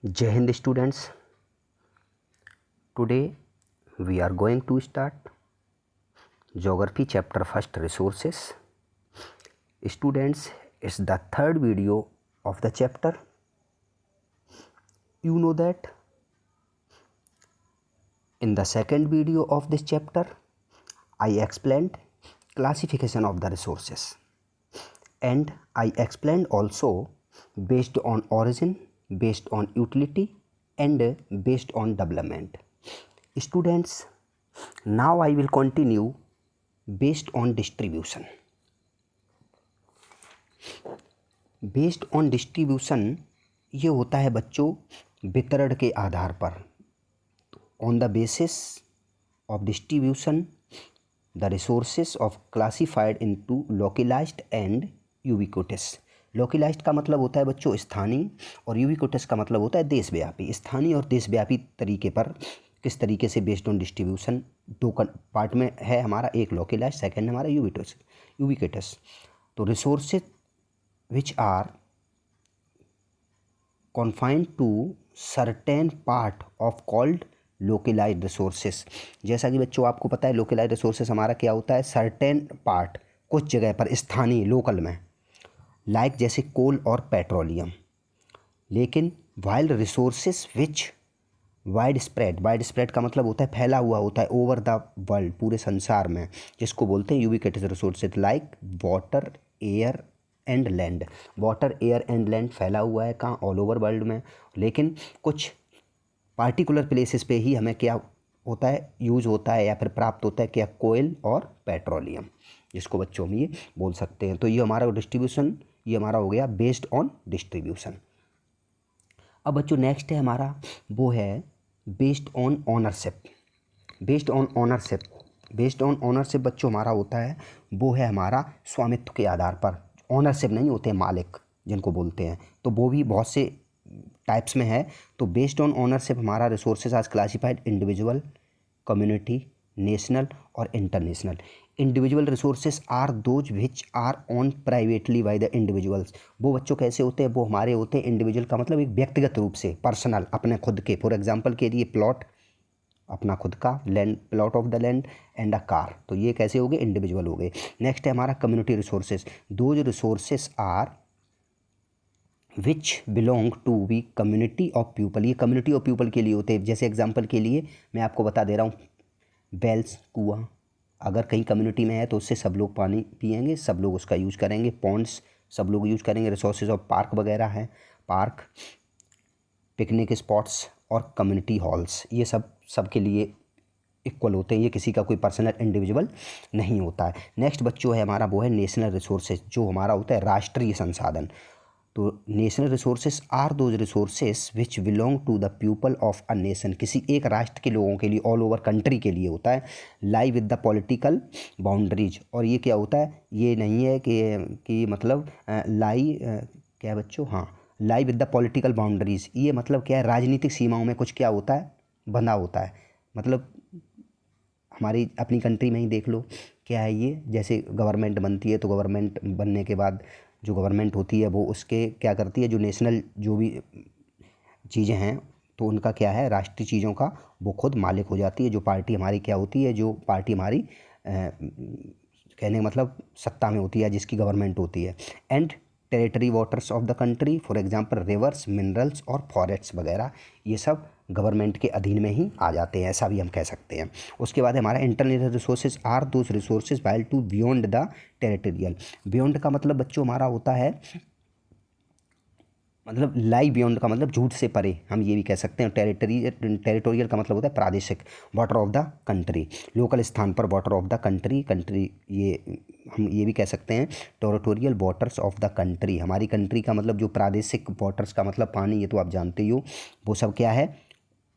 Jai Hind students, today we are going to start Geography chapter first resources. Students, it's the third video of the chapter. You know that in the second video of this chapter I explained classification of the resources, and I explained also based on origin, based on utility, and based on development. Students, now I will continue based on distribution. Based on distribution ये होता है बच्चों वितरण के आधार पर. On the basis of distribution the resources of classified into localised and ubiquitous. Localised का मतलब होता है बच्चों स्थानीय, और यूबिक्विटस का मतलब होता है देशव्यापी. स्थानीय और देशव्यापी तरीके पर किस तरीके से बेस्ड ऑन डिस्ट्रीब्यूशन दो पार्ट में है हमारा, एक लोकलाइज्ड, सेकेंड हमारा यूबिक्विटस. तो resources which are confined to certain part of called localized resources. जैसा कि बच्चों आपको पता है localized resources हमारा क्या होता है, certain part, कुछ जगह पर स्थानीय लोकल में, लाइक जैसे कोल और पेट्रोलियम. लेकिन wild resources which wide spread का मतलब होता है फैला हुआ होता है ओवर द वर्ल्ड, पूरे संसार में, जिसको बोलते हैं ubiquitous resources, like water, air and land. Water, air and land फैला हुआ है कहाँ, ऑल ओवर वर्ल्ड में, लेकिन कुछ पार्टिकुलर प्लेसेस पे ही हमें क्या होता है, यूज होता है या फिर प्राप्त होता है क्या, कोयल और पेट्रोलियम, जिसको बच्चों में ये बोल सकते हैं. तो ये हमारा डिस्ट्रीब्यूशन, ये हमारा हो गया बेस्ड ऑन डिस्ट्रीब्यूशन. अब बच्चों नेक्स्ट है हमारा, वो है based on ownership. Based on ownership, based on ownership बच्चों हमारा होता है, वो है हमारा स्वामित्व के आधार पर. ओनरशिप नहीं होते, मालिक जिनको बोलते हैं, तो वो भी बहुत से टाइप्स में है. तो बेस्ड ऑन ओनरशिप हमारा रिसोर्सेज आज क्लासिफाइड इंडिविजुअल, कम्युनिटी, नेशनल और international. Individual resources are those which are own privately by the individuals. वो बच्चों कैसे होते हैं, वो हमारे होते हैं इंडिविजुअल का मतलब एक व्यक्तिगत रूप से, पर्सनल, अपने खुद के. फॉर एग्जांपल के लिए प्लॉट, अपना खुद का land, plot of the land and a car. तो ये कैसे हो गए, इंडिविजुअल हो गए. नेक्स्ट है हमारा community resources. Those resources are which belong to we community of people. ये कम्युनिटी ऑफ पीपल के लिए होते हैं. जैसे एग्जांपल के लिए मैं आपको बता दे रहा हूँ, वेल्स, कुआं, अगर कहीं कम्युनिटी में है तो उससे सब लोग पानी पिएंगे, सब लोग उसका यूज करेंगे. पॉन्ड्स सब लोग यूज करेंगे. रिसोर्सेज ऑफ पार्क वगैरह हैं, पार्क, पिकनिक स्पॉट्स और कम्युनिटी हॉल्स, ये सब के लिए इक्वल होते हैं. ये किसी का कोई पर्सनल इंडिविजुअल नहीं होता है. नेक्स्ट बच्चों है हमारा, वो है नेशनल रिसोर्सेज, जो हमारा होता है राष्ट्रीय संसाधन. तो national resources are those resources which belong to the people of a nation. किसी एक राष्ट्र के लोगों के लिए, ऑल ओवर कंट्री के लिए होता है. लाई विद द पॉलिटिकल बाउंड्रीज. और ये क्या होता है, ये नहीं है कि मतलब लाई क्या है बच्चों, हाँ, लाई विद द पॉलिटिकल बाउंड्रीज. ये मतलब क्या है, राजनीतिक सीमाओं में कुछ क्या होता है, बंधा होता है. मतलब हमारी अपनी कंट्री में ही देख लो, क्या है ये, जैसे गवर्नमेंट बनती है तो गवर्नमेंट बनने के बाद जो गवर्नमेंट होती है वो उसके क्या करती है, जो नेशनल जो भी चीज़ें हैं तो उनका क्या है, राष्ट्रीय चीज़ों का वो खुद मालिक हो जाती है. जो पार्टी हमारी क्या होती है, जो पार्टी हमारी कहने का मतलब सत्ता में होती है, जिसकी गवर्नमेंट होती है. And territory waters of the country, for example reverse, minerals और फॉरेस्ट्स वगैरह, ये सब गवर्नमेंट के अधीन में ही आ जाते हैं, ऐसा भी हम कह सकते हैं. उसके बाद हमारा international resources are those resources while to beyond the territorial. Beyond का मतलब बच्चों हमारा होता है, मतलब लाई बियॉन्ड का मतलब झूठ से परे, हम ये भी कह सकते हैं. टेरिटोरियल का मतलब होता है प्रादेशिक, water of the country, local स्थान पर वाटर ऑफ द कंट्री, ये हम ये भी कह सकते हैं territorial waters of the country. हमारी कंट्री का मतलब जो प्रादेशिक वाटर्स का मतलब पानी, ये तो आप जानते ही हो, वो सब क्या है,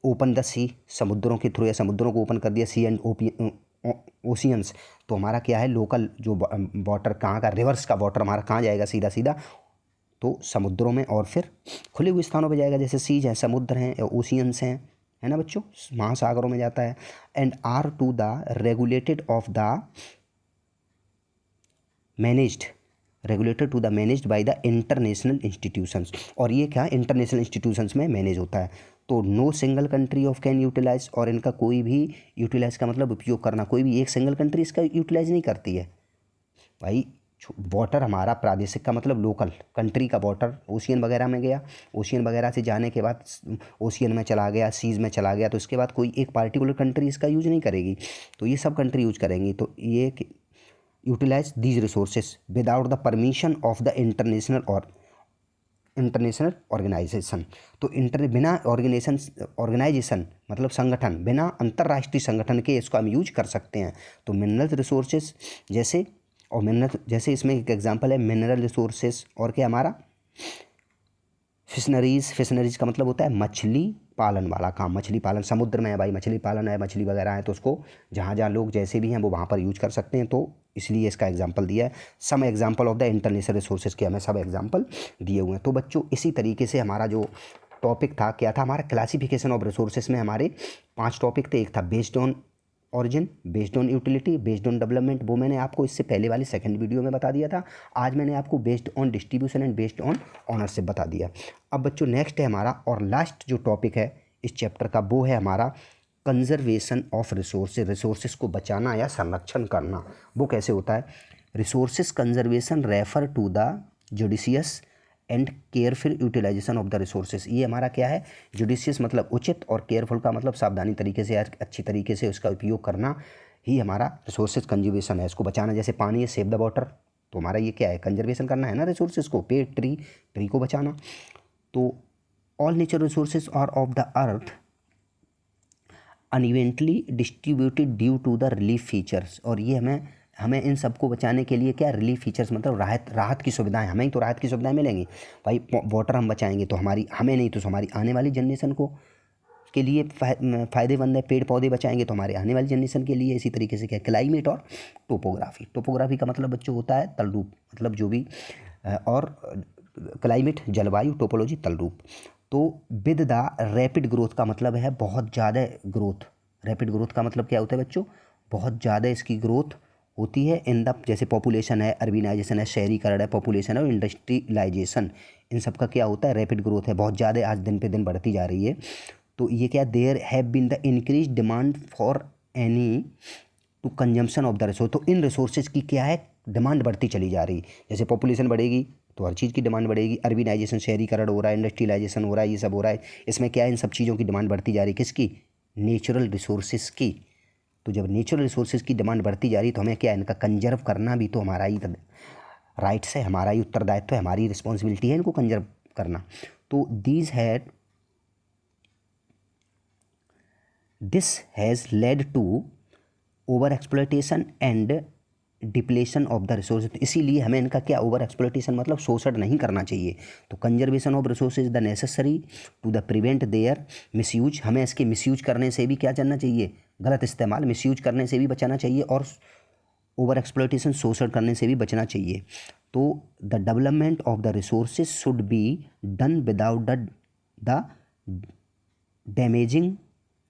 ओपन द सी, समुद्रों के थ्रू, या समुद्रों को ओपन कर दिया, सी एंड ओशियंस. तो हमारा क्या है, लोकल जो वाटर कहाँ का, रिवर्स का वाटर हमारा कहाँ जाएगा, सीधा सीधा तो समुद्रों में, और फिर खुले हुए स्थानों पे जाएगा, जैसे सीज हैं, समुद्र हैं, ओशियंस हैं, है ना बच्चों, महासागरों में जाता है. And are to the regulated of the managed regulated to the managed by the international institutions, और ये क्या इंटरनेशनल इंस्टीट्यूशंस में मैनेज होता है। तो no single country of can utilise, और इनका कोई भी यूटिलाइज का मतलब उपयोग करना, कोई भी एक सिंगल कंट्री इसका यूटिलाइज नहीं करती है भाई। वाटर हमारा प्रादेशिक का मतलब लोकल, कंट्री का वाटर ओशियन वगैरह में गया, ओशियन वगैरह से जाने के बाद ओशियन में चला गया, सीज़ में चला गया, तो इसके बाद कोई एक पार्टिकुलर कंट्री इसका यूज नहीं करेगी, तो ये सब कंट्री यूज करेंगी। तो ये utilise these resources without the permission of the international organisation. तो बिना ऑर्गेनाइजेशन मतलब संगठन, बिना अंतर्राष्ट्रीय संगठन के इसको हम यूज कर सकते हैं। तो मिनरल रिसोर्सेज जैसे, और मिनरल जैसे इसमें एक एग्जांपल है मिनरल रिसोर्सेज, और क्या हमारा फिशनरीज। फिशनरीज का मतलब होता है मछली पालन वाला काम, मछली पालन समुद्र में है भाई, मछली पालन है, मछली वगैरह है, तो उसको जहाँ जहाँ लोग जैसे भी हैं वो वहाँ पर यूज कर सकते हैं, तो इसलिए इसका एग्जांपल दिया है। Some example of the international resources के हमें सब एग्जांपल दिए हुए हैं। तो बच्चों इसी तरीके से हमारा जो टॉपिक था क्या था, हमारा क्लासिफिकेशन ऑफ रिसोर्सेज में हमारे 5 टॉपिक थे। एक था based on origin, based on utility, based on development, वो मैंने आपको इससे पहले वाली सेकंड वीडियो में बता दिया था। आज मैंने आपको based on distribution and based on ownership बता दिया। अब बच्चों नेक्स्ट है हमारा और लास्ट जो टॉपिक है इस चैप्टर का, वो है हमारा कंजर्वेशन ऑफ रिसोर्सेज। रिसोर्सेज को बचाना या संरक्षण करना, वो कैसे होता है। Resources conservation refer to the judicious and careful utilisation of the resources. ये हमारा क्या है, जुडिशियस मतलब उचित, और केयरफुल का मतलब सावधानी तरीके से, अच्छी तरीके से उसका उपयोग करना ही हमारा रिसोर्सेज कंजर्वेशन है। इसको बचाना, जैसे पानी है, सेव द वाटर, तो हमारा ये क्या है, कंजर्वेशन करना है ना रिसोर्सेज को। पेड़, ट्री को बचाना। तो all natural resources are of the earth unevenly distributed due to the relief features, और ये हमें इन सबको बचाने के लिए क्या, रिलीफ फीचर्स मतलब राहत की सुविधाएं, हमें ही तो राहत की सुविधाएं मिलेंगी भाई। वाटर हम बचाएंगे तो हमें नहीं तो हमारी आने वाली जनरेशन को के लिए फ़ायदेमंद है। पेड़ पौधे बचाएंगे तो हमारे आने वाली जनरेशन के लिए। इसी तरीके से क्या, क्लाइमेट और टोपोग्राफी का मतलब बच्चों होता है तलरूप, मतलब जो भी और क्लाइमेट जलवायु, टोपोलॉजी तलरूप। तो विद द रैपिड ग्रोथ का मतलब है बहुत ज़्यादा ग्रोथ। रैपिड ग्रोथ का मतलब क्या होता है बच्चों, बहुत ज़्यादा इसकी ग्रोथ होती है इन द, जैसे पॉपुलेशन है, अर्बनाइजेशन है, शहरीकरण है, पॉपुलेशन है और इंडस्ट्रियलाइजेशन, इन सब का क्या होता है, रैपिड ग्रोथ है, बहुत ज़्यादा आज दिन पे दिन बढ़ती जा रही है। तो ये क्या, there have been the increase demand for any to consumption of the resource. तो इन रिसोर्सेज की क्या है, डिमांड बढ़ती चली जा रही है। जैसे पॉपुलेशन बढ़ेगी तो हर चीज़ की डिमांड बढ़ेगी, अर्बनाइजेशन शहरीकरण हो रहा है, इंडस्ट्रियलाइजेशन हो रहा है, ये सब हो रहा है। इसमें क्या है, इन सब चीज़ों की डिमांड बढ़ती जा रही है, किसकी, नेचुरल रिसोर्सेज की। तो जब नेचुरल रिसोर्सेज की डिमांड बढ़ती जा रही है तो हमें क्या है, इनका कंजर्व करना भी तो हमारा ही राइट्स है, हमारा ही उत्तरदायित्व है, हमारी रिस्पॉन्सिबिलिटी है इनको कंजर्व करना। तो this has led to over exploitation and depletion of the resource. तो इसीलिए हमें इनका क्या, ओवर एक्सप्लॉयटेशन मतलब शोषण नहीं करना चाहिए। तो conservation of resources the necessary to the prevent their misuse, हमें इसके मिसयूज करने से भी क्या करना चाहिए, गलत इस्तेमाल, मिसयूज करने से भी बचाना चाहिए, और ओवर एक्सप्लॉयटेशन शोषण करने से भी बचना चाहिए। तो the development of the resources should be done without the damaging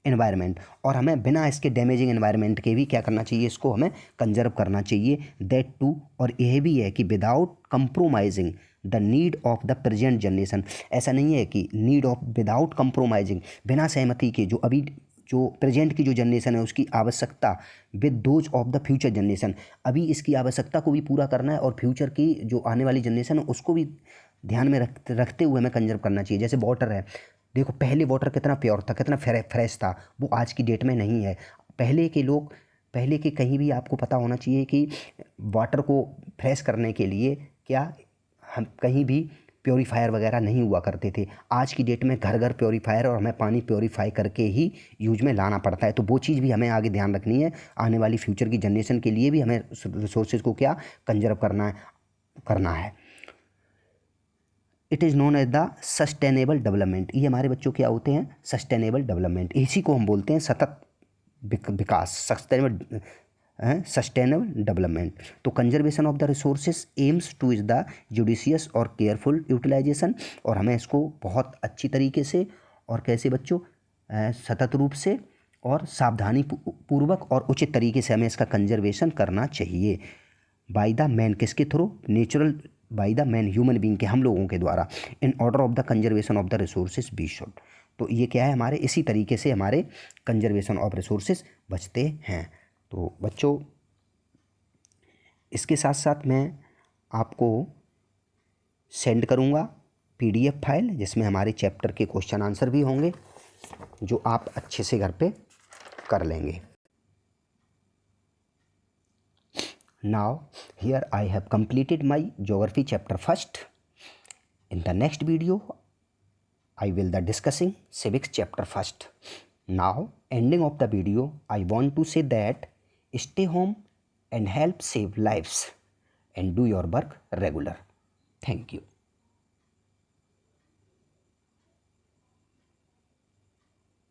environment, और हमें बिना इसके डैमेजिंग एनवायरनमेंट के भी क्या करना चाहिए, इसको हमें कंजर्व करना चाहिए। दैट टू, और यह भी है कि without compromising the need of the present generation. ऐसा नहीं है कि नीड ऑफ, विदाउट कंप्रोमाइजिंग, बिना सहमति के, जो अभी जो प्रेजेंट की जो जनरेशन है उसकी आवश्यकता, with those of the future generation, अभी इसकी आवश्यकता को भी पूरा करना है और फ्यूचर की जो आने वाली जनरेशन है उसको भी ध्यान में रखते हुए हमें कंजर्व करना चाहिए। जैसे वाटर है, देखो पहले वाटर कितना प्योर था, कितना फ्रेश था, वो आज की डेट में नहीं है। पहले के लोग, पहले के कहीं भी आपको पता होना चाहिए कि वाटर को फ्रेश करने के लिए क्या, हम कहीं भी प्योरीफायर वगैरह नहीं हुआ करते थे। आज की डेट में घर घर प्योरीफायर, और हमें पानी प्योरीफाई करके ही यूज में लाना पड़ता है। तो वो चीज़ भी हमें आगे ध्यान रखनी है, आने वाली फ्यूचर की जनरेशन के लिए भी हमें रिसोर्सेज को क्या कंजर्व करना है। It is known as the sustainable development. ये हमारे बच्चों क्या होते हैं, सस्टेनेबल डेवलपमेंट, इसी को हम बोलते हैं सतत विकास, सस्टेनेबल डेवलपमेंट। तो conservation of the resources aims two is the judicious और केयरफुल यूटिलाइजेशन, और हमें इसको बहुत अच्छी तरीके से और कैसे बच्चों, सतत रूप से और सावधानी पूर्वक और उचित तरीके से हमें इसका कंजर्वेशन करना चाहिए। बाय द मैन, किसके थ्रू, natural by the man, human being के, हम लोगों के द्वारा, in order of the conservation of the resources be should. तो ये क्या है, हमारे इसी तरीके से हमारे कंजर्वेशन ऑफ रिसोर्सेज बचते हैं। तो बच्चों इसके साथ साथ मैं आपको सेंड करूँगा PDF फाइल, जिसमें हमारे चैप्टर के क्वेश्चन आंसर भी होंगे, जो आप अच्छे से घर पे कर लेंगे। Now here I have completed my geography chapter first. In the next video I will the discussing civics chapter first. Now ending of the video I want to say that stay home and help save lives and do your work regular. Thank you.